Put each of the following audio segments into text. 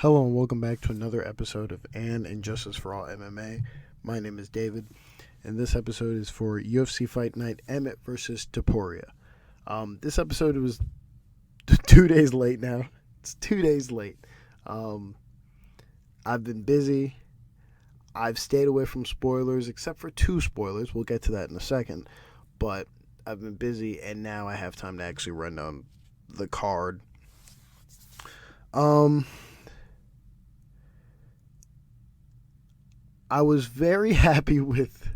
Hello and welcome back to another episode of Injustice For All MMA. My name is David, and this episode is for UFC Fight Night Emmett V Topuria. This episode was 2 days late now. It's 2 days late. I've been busy. I've stayed away from spoilers, except for 2 spoilers. We'll get to that in a second. But I've been busy, and now I have time to actually run down the card. I was very happy with.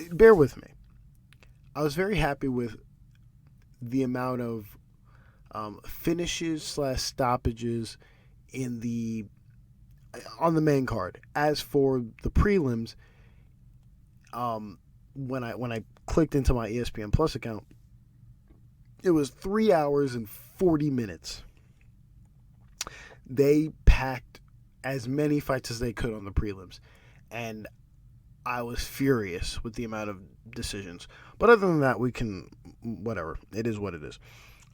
Bear with me. I was very happy with the amount of finishes / stoppages on the main card. As for the prelims, when I clicked into my ESPN Plus account, it was 3 hours and 40 minutes. They packed as many fights as they could on the prelims, and I was furious with the amount of decisions. But other than that, we can, whatever, it is what it is.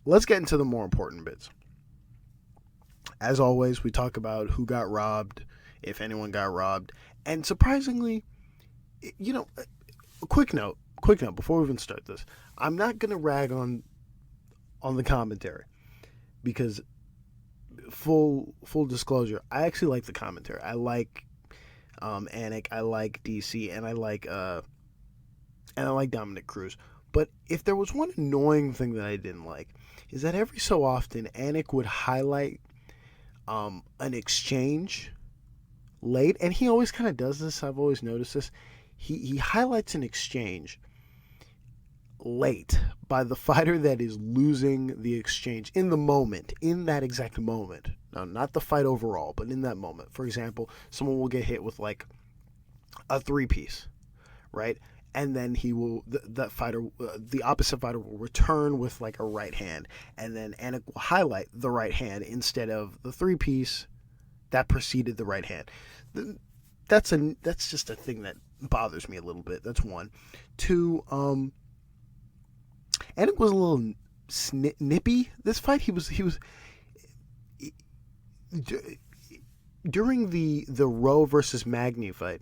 Let's get into the more important bits. As always, we talk about who got robbed, if anyone got robbed, and surprisingly, a quick note before we even start this, I'm not going to rag on the commentary, because full disclosure, I actually like the commentary. I like Anik, I like DC, and I like Dominic Cruz. But if there was one annoying thing that I didn't like, is that every so often Anik would highlight an exchange late, and he always kind of does this. I've always noticed this. He highlights an exchange late by the fighter that is losing the exchange in the moment, in that exact moment. Now, not the fight overall, but in that moment. For example, someone will get hit with like a 3-piece, right? And then the opposite fighter will return with like a right hand, and then Anik will highlight the right hand instead of the 3-piece that preceded the right hand. That's just a thing that bothers me a little bit. That's one. 2, Anik was a little nippy this fight. He was during the Rowe versus Magny fight.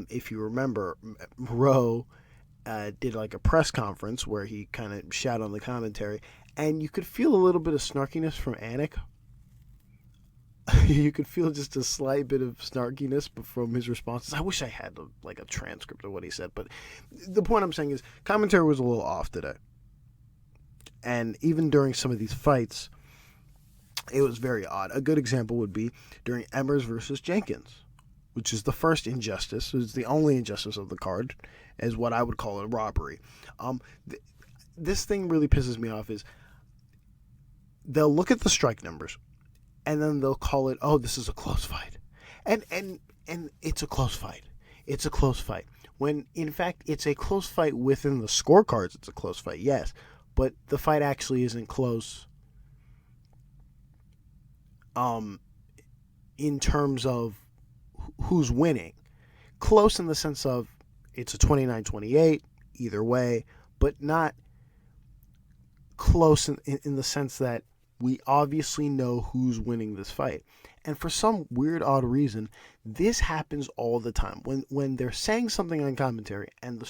If you remember, Rowe did like a press conference where he kind of shouted on the commentary, and you could feel a little bit of snarkiness from Anik. You could feel just a slight bit of snarkiness from his responses. I wish I had a transcript of what he said, but the point I'm saying is commentary was a little off today. And even during some of these fights, it was very odd. A good example would be during Emmers versus Jenkins, which is the first injustice. It's the only injustice of the card, is what I would call a robbery. This thing really pisses me off is they'll look at the strike numbers, and then they'll call it, oh, this is a close fight. And it's a close fight. It's a close fight. When, in fact, it's a close fight within the scorecards. It's a close fight, yes. But the fight actually isn't close in terms of who's winning. Close in the sense of it's a 29-28 either way, but not close in the sense that we obviously know who's winning this fight. And for some weird, odd reason, this happens all the time. When they're saying something on commentary and the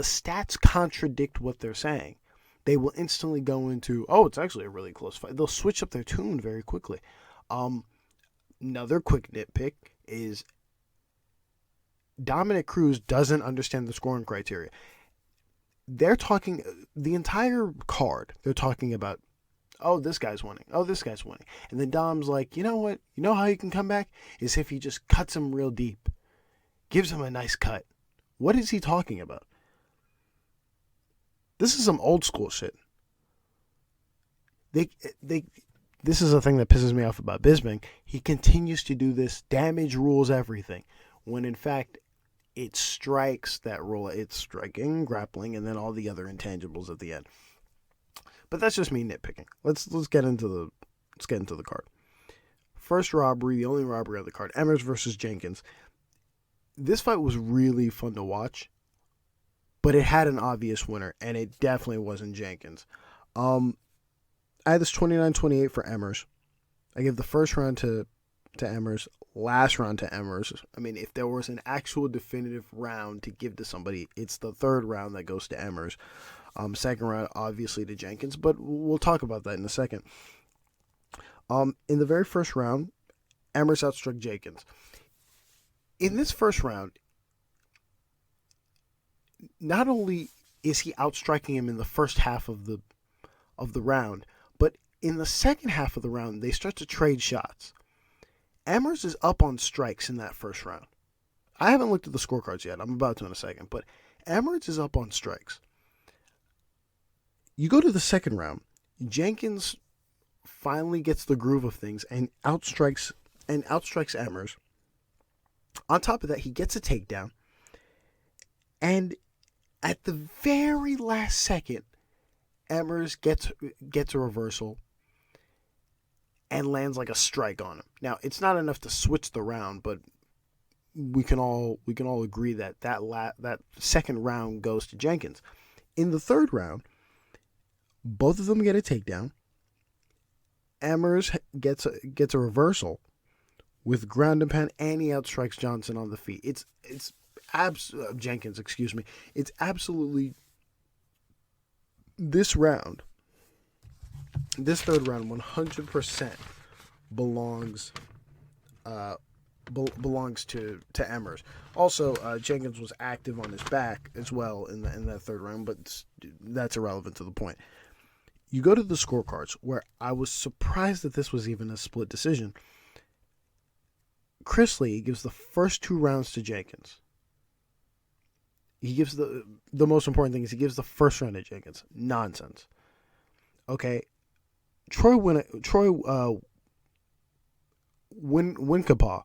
stats contradict what they're saying, they will instantly go into, oh, it's actually a really close fight. They'll switch up their tune very quickly. Another quick nitpick is Dominic Cruz doesn't understand the scoring criteria. They're talking, the entire card, they're talking about, oh, this guy's winning. Oh, this guy's winning. And then Dom's like, you know what? You know how he can come back? Is if he just cuts him real deep. Gives him a nice cut. What is he talking about? This is some old school shit. This is a thing that pisses me off about Bisping. He continues to do this damage rules everything, when in fact it's strikes that rule. It's striking, grappling, and then all the other intangibles at the end. But that's just me nitpicking. Let's get into the card. First robbery, the only robbery on the card, Emmers versus Jenkins. This fight was really fun to watch, but it had an obvious winner, and it definitely wasn't Jenkins. I had this 29-28 for Emmers. I give the first round to Emmers, last round to Emmers. I mean, if there was an actual definitive round to give to somebody, it's the third round that goes to Emmers. Second round, obviously, to Jenkins, but we'll talk about that in a second. In the very first round, Emmers outstruck Jenkins. In this first round, not only is he outstriking him in the first half of the round, but in the second half of the round, they start to trade shots. Emmers is up on strikes in that first round. I haven't looked at the scorecards yet. I'm about to in a second, but Emmers is up on strikes. You go to the second round, Jenkins finally gets the groove of things and outstrikes Emmers. On top of that, he gets a takedown. And at the very last second, Emmers gets a reversal and lands like a strike on him. Now, it's not enough to switch the round, but we can all agree that second round goes to Jenkins. In the third round, both of them get a takedown. Emmers gets a reversal with ground and pound, and he outstrikes Johnson on the feet. Jenkins, excuse me. It's absolutely this third round, 100% belongs to Emmers. Also, Jenkins was active on his back as well in that third round, but that's irrelevant to the point. You go to the scorecards, where I was surprised that this was even a split decision. Chris Lee gives the first two rounds to Jenkins. He gives the most important thing is he gives the first round to Jenkins. Nonsense. Okay, Troy Winkapa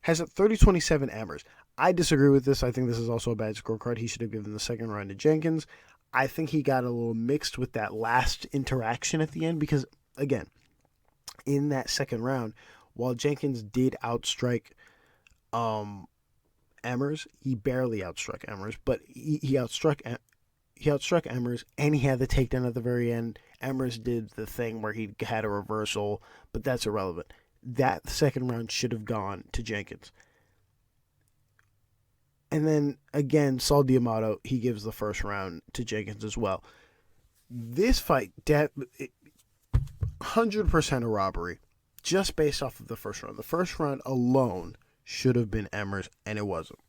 has a 30-27 Emmers. I disagree with this. I think this is also a bad scorecard. He should have given the second round to Jenkins. I think he got a little mixed with that last interaction at the end because, again, in that second round, while Jenkins did outstrike Emmers, he barely outstruck Emmers, but he outstruck Emmers, and he had the takedown at the very end. Emmers did the thing where he had a reversal, but that's irrelevant. That second round should have gone to Jenkins. And then, again, Saul D'Amato, he gives the first round to Jenkins as well. This fight, 100% a robbery, just based off of the first round. The first round alone should have been Emmers, and it wasn't.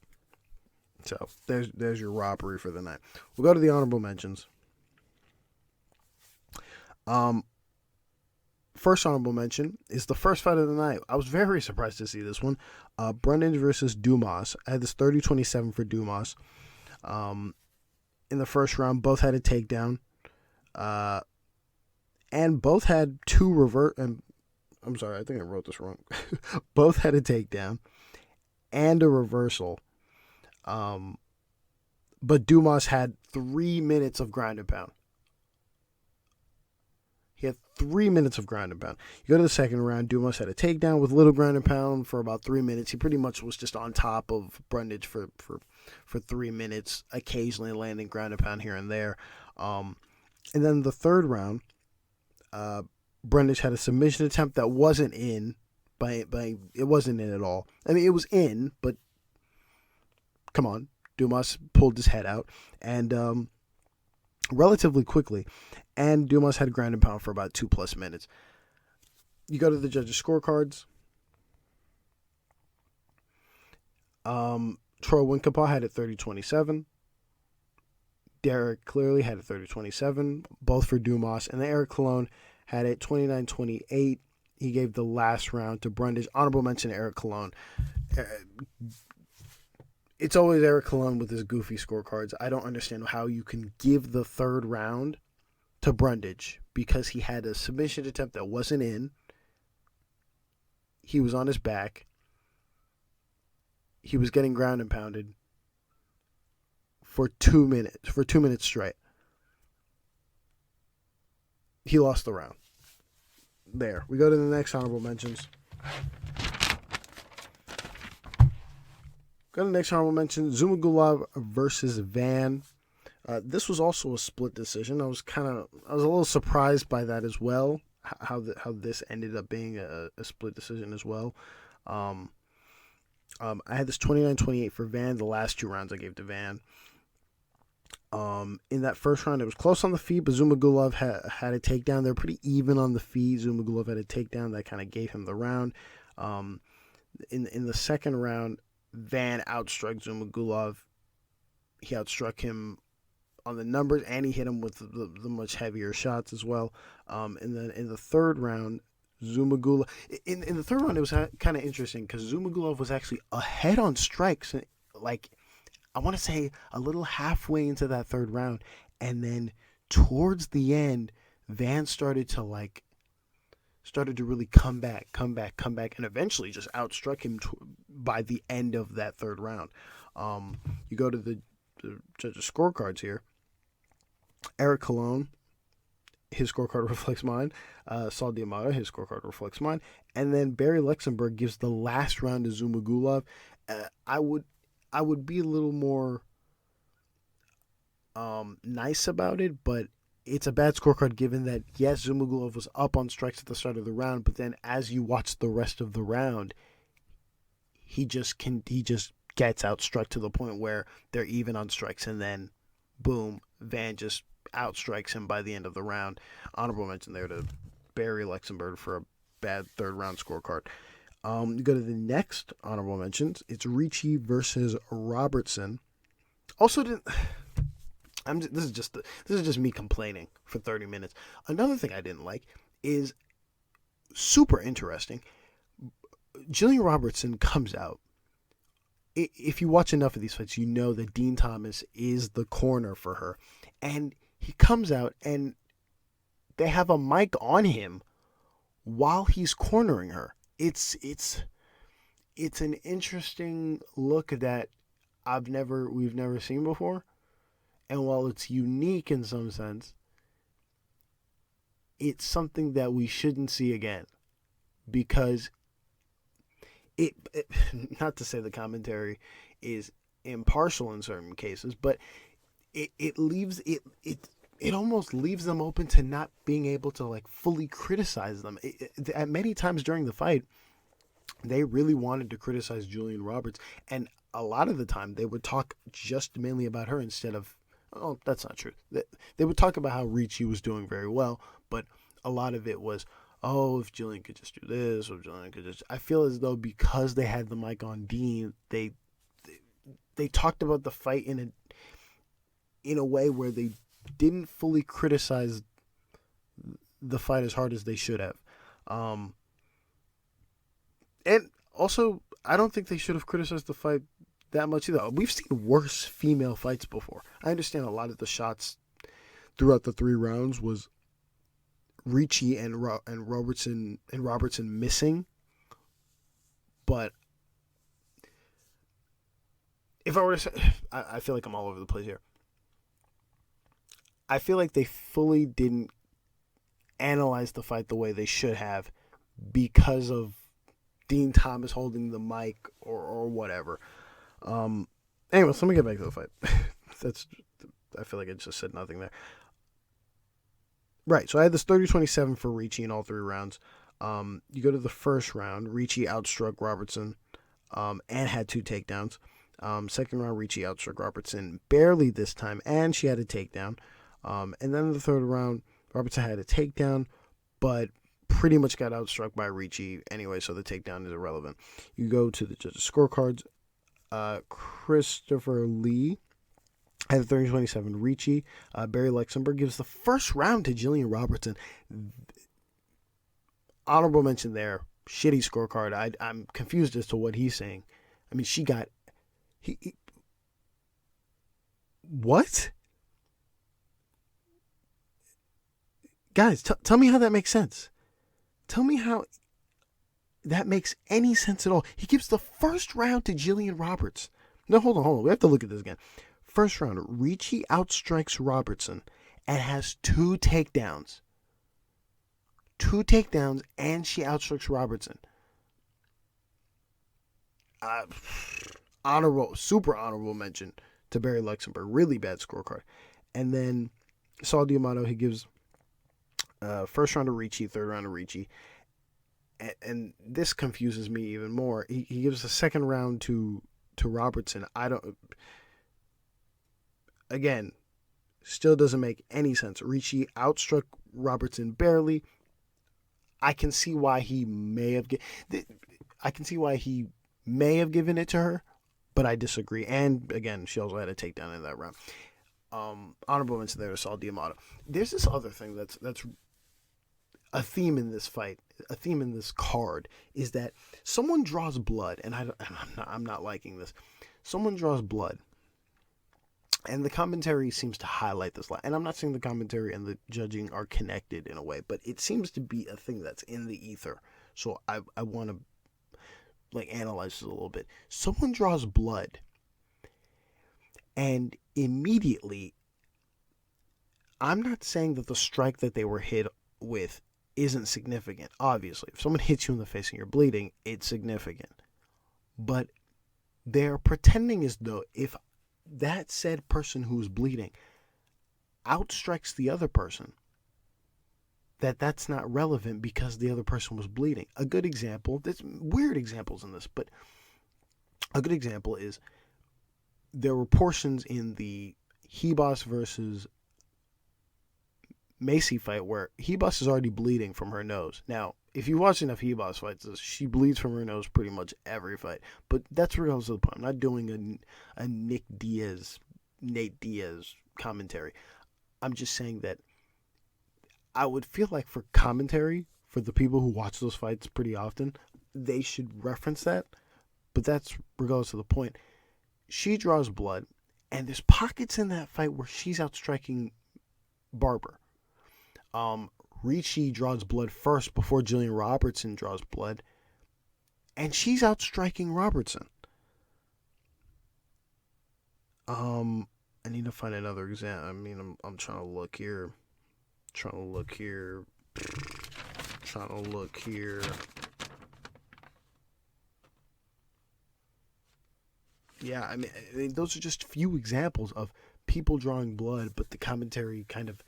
So, there's your robbery for the night. We'll go to the honorable mentions. First honorable mention is the first fight of the night. I was very surprised to see this one. Brundage versus Dumas. I had this 30-27 for Dumas. In the first round, both had a takedown. And both had two revert. And I'm sorry, I think I wrote this wrong. Both had a takedown and a reversal. But Dumas had 3 minutes of ground and pound. He had 3 minutes of ground and pound. You go to the second round, Dumas had a takedown with little ground and pound for about 3 minutes. He pretty much was just on top of Brundage for 3 minutes, occasionally landing ground and pound here and there. And then the third round, Brundage had a submission attempt that wasn't in, it wasn't in at all. I mean, it was in, but come on. Dumas pulled his head out and relatively quickly. And Dumas had ground and pound for about 2+ minutes. You go to the judges' scorecards. Troy Winkapa had it 30-27. Derek clearly had it 30-27, both for Dumas. And then Eric Colon had it 29-28. He gave the last round to Brundage. Honorable mention to Eric Colon. It's always Eric Colon with his goofy scorecards. I don't understand how you can give the third round to Brundage because he had a submission attempt that wasn't in. He was on his back. He was getting ground and pounded for 2 minutes, for 2 minutes straight. He lost the round. There. We go to the next honorable mentions. Zhumagulov versus Van. This was also a split decision. I was a little surprised by that as well. How this ended up being a split decision as well. Um, I had this 29-28 for Van. The last 2 rounds I gave to Van. In that first round, it was close on the feet, but Zhumagulov had a takedown. They were pretty even on the feet. Zhumagulov had a takedown that kind of gave him the round. In the second round, Van outstruck Zhumagulov. He outstruck him on the numbers, and he hit him with the much heavier shots as well. And then in the third round, Zhumagulov. In the third round, it was kind of interesting because Zhumagulov was actually ahead on strikes, like I want to say a little halfway into that third round, and then towards the end, Van started to really come back, and eventually just outstruck him by the end of that third round. You go to the judges' scorecards here. Eric Colon, his scorecard reflects mine. Saul D'Amato, his scorecard reflects mine. And then Barry Luxembourg gives the last round to Zhumagulov. I would be a little more nice about it, but it's a bad scorecard given that, yes, Zhumagulov was up on strikes at the start of the round, but then as you watch the rest of the round, he just gets outstruck to the point where they're even on strikes, and then boom, Van just outstrikes him by the end of the round. Honorable mention there to Barry Luxembourg for a bad third round scorecard. You go to the next honorable mentions. It's Ricci versus Robertson. Also didn't. This is just me complaining for 30 minutes. Another thing I didn't like is super interesting. Jillian Robertson comes out. If you watch enough of these fights, you know that Dean Thomas is the corner for her. And he comes out and they have a mic on him while he's cornering her. It's an interesting look that we've never seen before. And while it's unique in some sense, it's something that we shouldn't see again. Because it not to say the commentary is impartial in certain cases, but it almost leaves them open to not being able to like fully criticize them. At many times during the fight, they really wanted to criticize Julian Roberts, and a lot of the time they would talk just mainly about her instead of, oh, that's not true. They would talk about how Ricci was doing very well, but a lot of it was, oh, if Jillian could just do this, or Jillian could just. I feel as though because they had the mic on Dean, they talked about the fight in a way where they didn't fully criticize the fight as hard as they should have. And also, I don't think they should have criticized the fight that much either. We've seen worse female fights before. I understand a lot of the shots throughout the 3 rounds was Ricci and Robertson missing, but if I were to say, I feel like I'm all over the place here. I feel like they fully didn't analyze the fight the way they should have because of Dean Thomas holding the mic or whatever. Anyways, let me get back to the fight. I feel like I just said nothing there. Right, so I had this 30-27 for Ricci in all 3 rounds. You go to the first round, Ricci outstruck Robertson and had 2 takedowns. Second round, Ricci outstruck Robertson barely this time, and she had a takedown. And then in the third round, Robertson had a takedown, but pretty much got outstruck by Ricci anyway, so the takedown is irrelevant. You go to the judges' scorecards. Christopher Lee had 30-27 Ricci. Barry Luxembourg gives the first round to Jillian Robertson. Honorable mention there. Shitty scorecard. I'm confused as to what he's saying. I mean, she got... What? Guys, tell me how that makes sense. Tell me how that makes any sense at all. He gives the first round to Jillian Roberts. No, hold on. We have to look at this again. First round, Ricci outstrikes Robertson and has 2 takedowns. 2 takedowns, and she outstrikes Robertson. Super honorable mention to Barry Luxembourg. Really bad scorecard. And then Saul D'Amato, he gives first round to Ricci, third round to Ricci. And this confuses me even more. He gives the second round to Robertson. Again, still doesn't make any sense. Ricci outstruck Robertson barely. I can see why he may have given it to her, but I disagree. And again, she also had a takedown in that round. Honorable mention there to Saul D'Amato. There's this other thing that's a theme in this fight, a theme in this card, is that someone draws blood, and I'm not liking this. Someone draws blood, and the commentary seems to highlight this. And I'm not saying the commentary and the judging are connected in a way, but it seems to be a thing that's in the ether. So I want to analyze this a little bit. Someone draws blood, and immediately, I'm not saying that the strike that they were hit with isn't significant. Obviously, if someone hits you in the face and you're bleeding, it's significant. But they're pretending as though if that said person who's bleeding outstrikes the other person, that's not relevant because the other person was bleeding. A good example, there's weird examples in this, but a good example is there were portions in the Ribas versus Macy fight where Ribas is already bleeding from her nose. Now, if you watch enough Ribas fights, she bleeds from her nose pretty much every fight. But that's regardless of the point. I'm not doing a Nate Diaz commentary. I'm just saying that I would feel like for commentary, for the people who watch those fights pretty often, they should reference that. But that's regardless of the point. She draws blood, and there's pockets in that fight where she's outstriking Barber. Ricci draws blood first before Jillian Robertson draws blood, and she's outstriking Robertson. I need to find another example. I mean, I'm trying to look here. Yeah, I mean, those are just few examples of people drawing blood, but the commentary kind of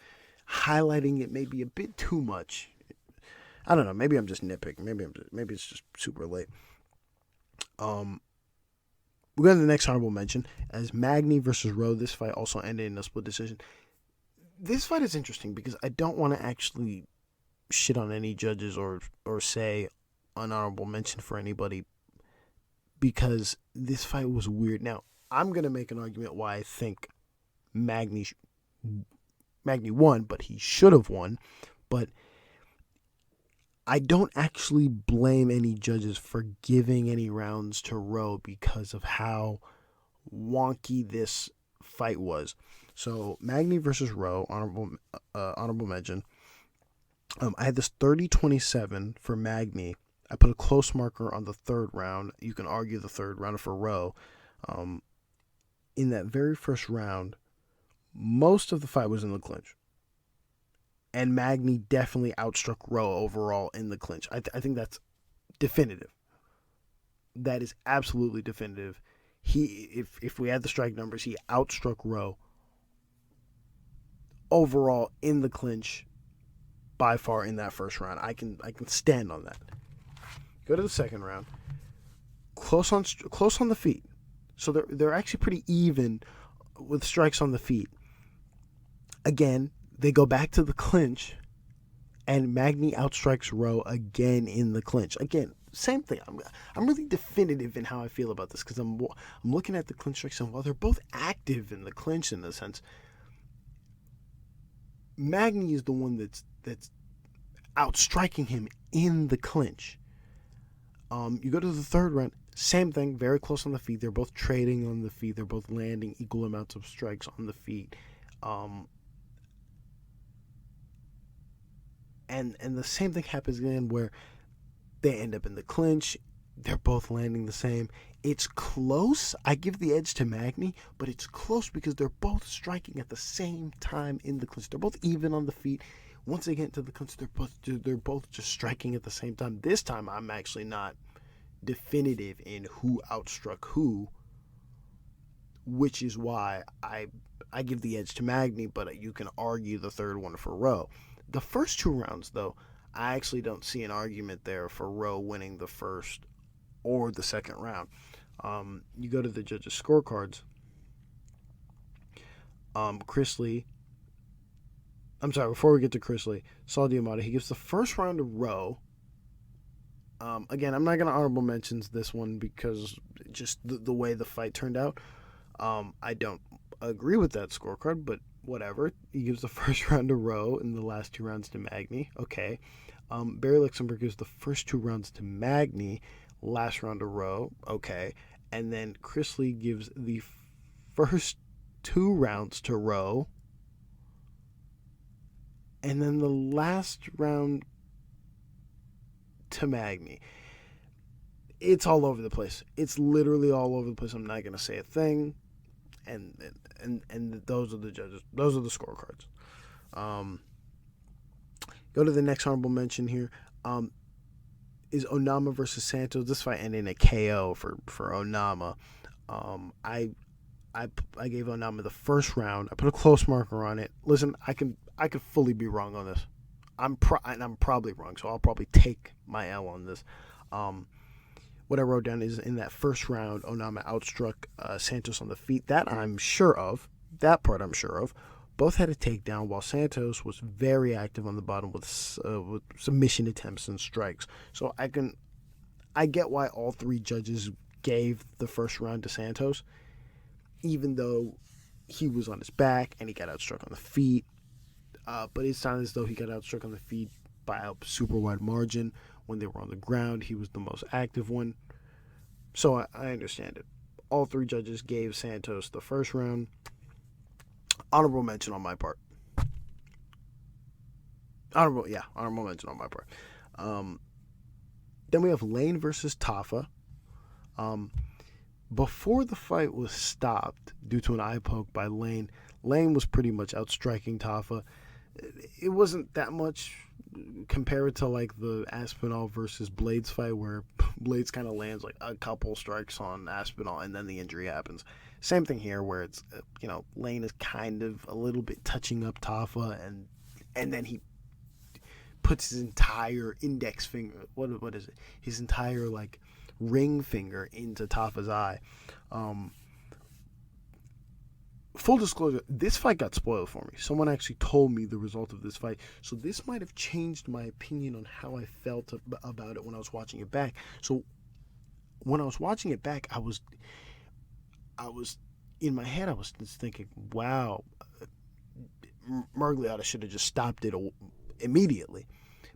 highlighting it maybe a bit too much. I don't know. Maybe I'm just nitpicking. Maybe it's just super late. We go to the next honorable mention as Magny versus Rowe. This fight also ended in a split decision. This fight is interesting because I don't want to actually shit on any judges or say an honorable mention for anybody because this fight was weird. Now, I'm going to make an argument why I think Magny won, but he should have won. But I don't actually blame any judges for giving any rounds to Rowe because of how wonky this fight was. So Magny versus Rowe, honorable mention. I had this 30-27 for Magny. I put a close marker on the third round. You can argue the third round for Rowe. In that very first round, most of the fight was in the clinch. And Magny definitely outstruck Rowe overall in the clinch. I think that's definitive. That is absolutely definitive. If we had the strike numbers, he outstruck Rowe overall in the clinch by far in that first round. I can stand on that. Go to the second round. Close on the feet. So they're actually pretty even with strikes on the feet. Again, they go back to the clinch, and Magny outstrikes Rowe again in the clinch. Again, same thing. I'm really definitive in how I feel about this because I'm looking at the clinch strikes, and while they're both active in the clinch in a sense, Magny is the one that's outstriking him in the clinch. You go to the third round, same thing, very close on the feet. They're both trading on the feet. They're both landing equal amounts of strikes on the feet. And the same thing happens again where they end up in the clinch. They're both landing the same. It's close. I give the edge to Magny, but it's close because they're both striking at the same time in the clinch. They're both even on the feet. Once they get into the clinch, they're both just striking at the same time. This time, I'm actually not definitive in who outstruck who, which is why I I give the edge to Magny, but you can argue the third one for Rowe. The first 2 rounds, though, I actually don't see an argument there for Rowe winning the first or the second round. You go to the judges' scorecards. Chris Lee. I'm sorry, before we get to Chris Lee, Saul Diamata, he gives the first round to Rowe. Again, I'm not going to honorable mentions this one because just the way the fight turned out. I don't agree with that scorecard, but whatever. He gives the first round to Rowe and the last 2 rounds to Magny. Okay. Barry Luxembourg gives the first 2 rounds to Magny, last round to Rowe. Okay. And then Chris Lee gives the first 2 rounds to Rowe. And then the last round to Magny. It's all over the place. It's literally all over the place. I'm not going to say a thing. And those are the judges. Those are the scorecards. Go to the next honorable mention here. Is Onama versus Santos. This fight ended in a KO for Onama. I gave Onama the first round. I put a close marker on it. Listen, I could fully be wrong on this. I'm probably wrong, so I'll probably take my L on this. What I wrote down is in that first round, Onama outstruck Santos on the feet. That I'm sure of. That part I'm sure of. Both had a takedown, while Santos was very active on the bottom with submission attempts and strikes. So I get why all 3 judges gave the first round to Santos, even though he was on his back and he got outstruck on the feet. But it's not as though he got outstruck on the feet by a super wide margin. When they were on the ground, he was the most active one. So I understand it. All 3 judges gave Santos the first round. Honorable mention on my part. Honorable mention on my part. Then we have Lane versus Tafa. Before the fight was stopped due to an eye poke by Lane, Lane was pretty much outstriking Tafa. It wasn't that much compared to like the Aspinall versus Blades fight where Blades kind of lands like a couple strikes on Aspinall and then the injury happens. Same thing here where it's, Lane is kind of a little bit touching up Tafa and then he puts his entire index finger, what is it? His entire like ring finger into Tafa's eye. Full disclosure, this fight got spoiled for me. Someone actually told me the result of this fight. So this might have changed my opinion on how I felt about it when I was watching it back. So when I was watching it back, I was in my head, I was just thinking, wow, Miragliotta should have just stopped it immediately.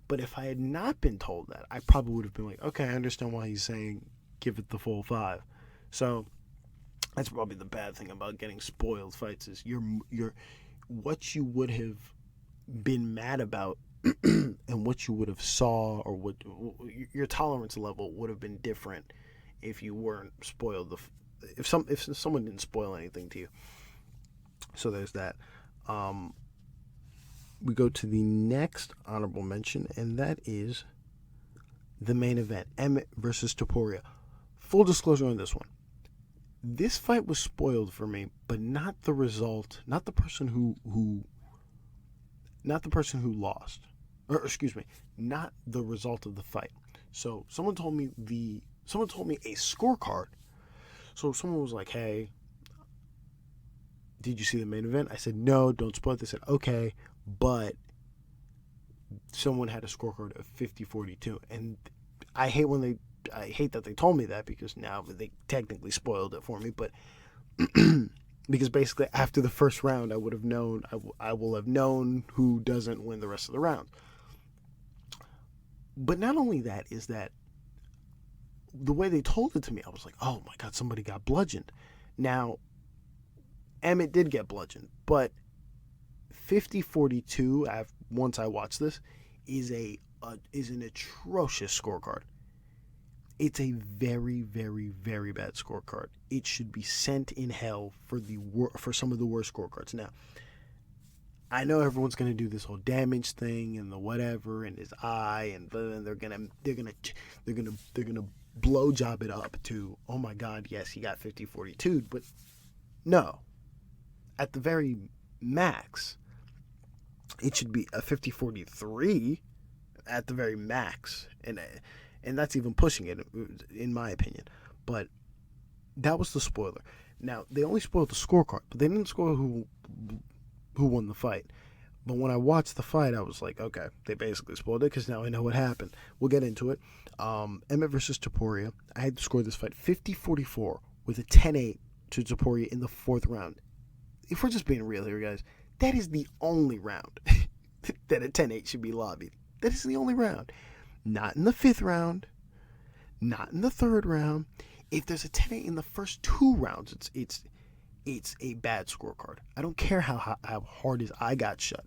But if I had not been told that, I probably would have been like, okay, I understand why he's saying give it the full 5. So that's probably the bad thing about getting spoiled fights is you're what you would have been mad about and what you would have saw or what your tolerance level would have been different if you weren't spoiled. If someone didn't spoil anything to you. So there's that. We go to the next honorable mention, and that is the main event, Emmett versus Topuria. Full disclosure on this one. This fight was spoiled for me, but not the result, not the person who lost. Or excuse me, not the result of the fight. So someone told me a scorecard. So someone was like, "Hey, did you see the main event?" I said, "No, don't spoil it." They said, "Okay, but someone had a scorecard of 50-42." And I hate that they told me that because now they technically spoiled it for me, but because basically after the first round I would have known I will have known who doesn't win the rest of the round. But not only that is that the way they told it to me, I was like, oh my god, somebody got bludgeoned. Now Emmett did get bludgeoned, but 50-42 once I watched this is an atrocious scorecard. It's a very, very, very bad scorecard. It should be sent in hell for some of the worst scorecards. Now, I know everyone's gonna do this whole damage thing and the whatever and his eye and they're gonna blow job it up to, oh my god, yes, he got 50-42, but no. at the very max, it should be a 50-43 at the very max, and that's even pushing it, in my opinion. But that was the spoiler. Now, they only spoiled the scorecard, but they didn't spoil who won the fight. But when I watched the fight, I was like, okay, they basically spoiled it because now I know what happened. We'll get into it. Emmett versus Topuria. I had to score this fight 50-44 with a 10-8 to Topuria in the fourth round. If we're just being real here, guys, that is the only round that a 10-8 should be lobbied. That is the only round. Not in the fifth round. Not in the third round. If there's a 10-8 in the first two rounds, it's a bad scorecard. I don't care how hard his eye got shut.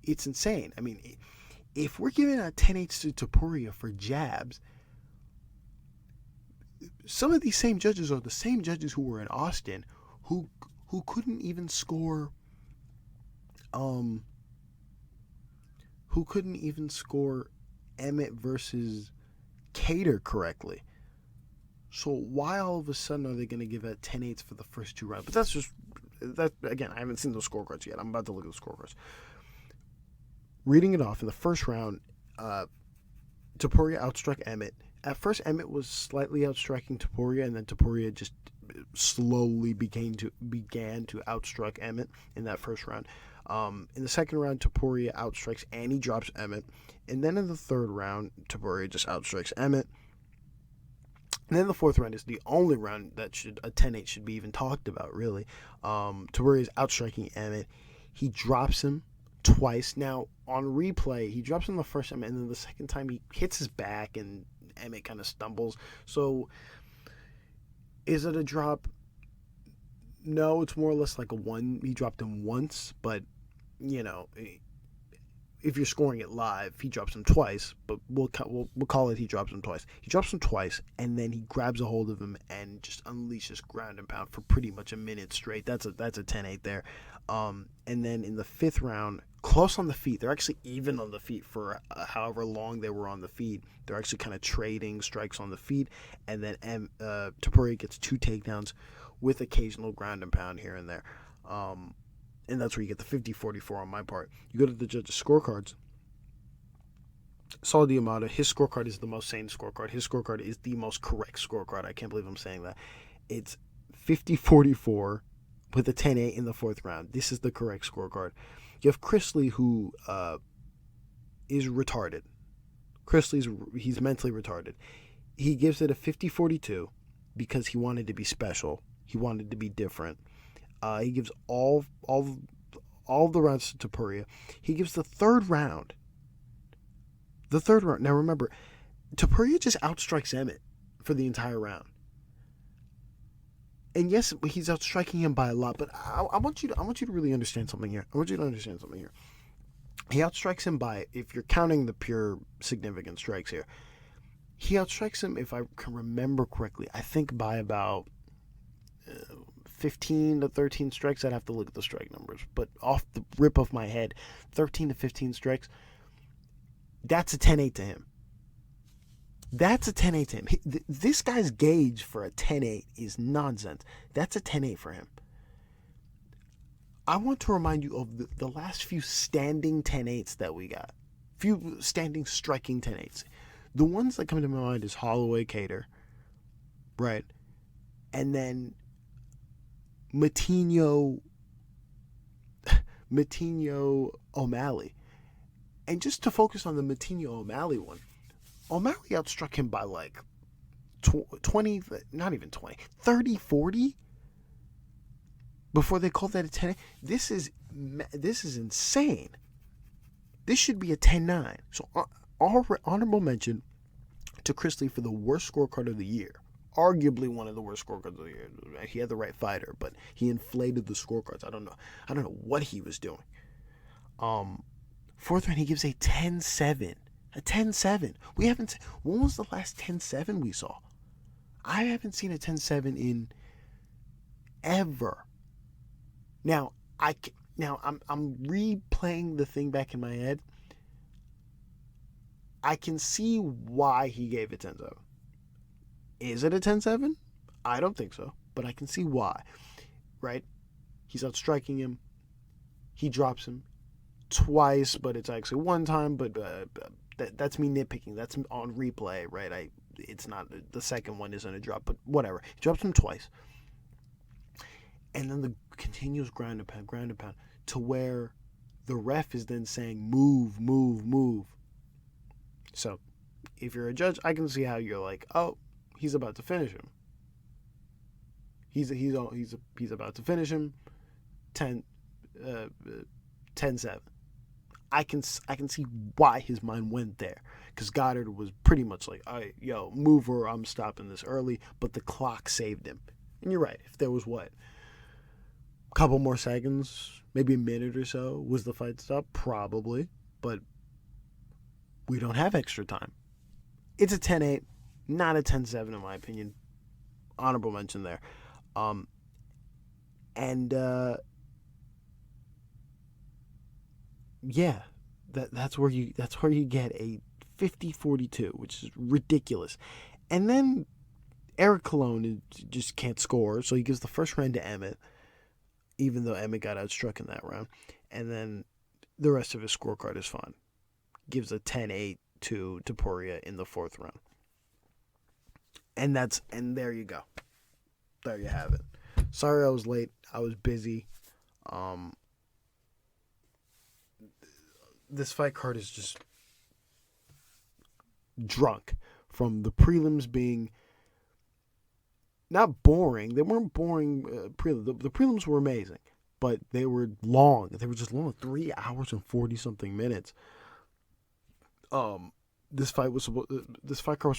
It's insane. I mean, if we're giving a 10-8 to Topuria for jabs, some of these same judges are the same judges who were in Austin who couldn't even score Emmett versus Cater correctly. So why all of a sudden are they going to give out 10-8s for the first two rounds? But that again, I haven't seen those scorecards yet. I'm about to look at the scorecards. Reading it off, in the first round, Topuria outstruck Emmett. At first, Emmett was slightly outstriking Topuria, and then Topuria just slowly began to outstruck Emmett in that first round. In the second round, Topuria outstrikes and he drops Emmett. And then in the third round, Topuria just outstrikes Emmett. And then the fourth round is the only round that a 10-8 should be even talked about, really. Topuria is outstriking Emmett. He drops him twice. Now, on replay, he drops him the first time, and then the second time he hits his back, and Emmett kind of stumbles. So, is it a drop? No, it's more or less like a one. He dropped him once, but, you know, if you're scoring it live, he drops him twice, but we'll call it he drops him twice. He drops him twice, and then he grabs a hold of him and just unleashes ground and pound for pretty much a minute straight. That's a 10-8 there. And then in the fifth round, close on the feet. They're actually even on the feet for however long they were on the feet. They're actually kind of trading strikes on the feet, and then Topuria gets 2 takedowns with occasional ground and pound here and there. And that's where you get the 50-44 on my part. You go to the judges' scorecards. Saul D'Amato, his scorecard is the most sane scorecard. His scorecard is the most correct scorecard. I can't believe I'm saying that. It's 50-44 with a 10-8 in the fourth round. This is the correct scorecard. You have Chrisley, who is retarded. He's mentally retarded. He gives it a 50-42 because he wanted to be special. He wanted to be different. He gives all the rounds to Topuria. He gives the third round. Now remember, Topuria just outstrikes Emmett for the entire round. And yes, he's outstriking him by a lot, but I want you to really understand something here. He outstrikes him by, if you're counting the pure significant strikes here, he outstrikes him, if I can remember correctly, I think by about 15 to 13 strikes. I'd have to look at the strike numbers, but off the rip of my head, 13 to 15 strikes. That's a 10-8 to him. This guy's gauge for a 10-8 is nonsense. That's a 10-8 for him. I want to remind you of the last few standing 10-8s that we got. Few standing striking 10-8s. The ones that come to my mind is Holloway Cater, right? And then Matinho O'Malley. And just to focus on the Matinho O'Malley one, O'Malley outstruck him by like 20, not even 20, 30, 40 before they called that a 10. This is insane. This should be a 10-9. So honorable mention to Chrisley for the worst scorecard of the year. Arguably one of the worst scorecards of the year. He had the right fighter, but he inflated the scorecards. I don't know what he was doing. Fourth round, he gives a 10-7. A 10-7. When was the last 10-7 we saw? I haven't seen a 10-7 in ever. Now I'm replaying the thing back in my head. I can see why he gave it 10-7. Is it a 10-7? I don't think so, but I can see why. right? He's outstriking him. He drops him twice, but it's actually one time. But that's me nitpicking. That's on replay, right? It's not, the second one isn't a drop, but whatever. He drops him twice, and then the continuous ground and pound, to where the ref is then saying move, move, move. So, if you're a judge, I can see how you're like, oh, he's about to finish him. He's about to finish him. 10-7. I can see why his mind went there, because Goddard was pretty much like, all right, yo, move or I'm stopping this early, but the clock saved him. And you're right. If there was a couple more seconds, maybe a minute or so, was the fight stopped? Probably, but we don't have extra time. It's a 10-8, not a 10-7 in my opinion. Honorable mention there. Yeah, that's where you get a 50-42, which is ridiculous. And then Eric Colon just can't score, so he gives the first round to Emmett, even though Emmett got outstruck in that round. And then the rest of his scorecard is fine. Gives a 10-8 to Topuria in the fourth round. And there you go. There you have it. Sorry I was late. I was busy. This fight card is just drunk from the prelims being not boring. They weren't boring prelims. The prelims were amazing, but they were long. They were just long, 3 hours and 40-something minutes. This fight card was supposed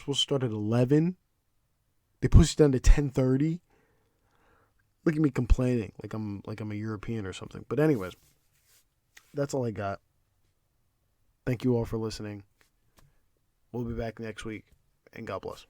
to start at 11. They pushed it down to 10:30. Look at me complaining like I'm a European or something. But anyways, that's all I got. Thank you all for listening. We'll be back next week, and God bless.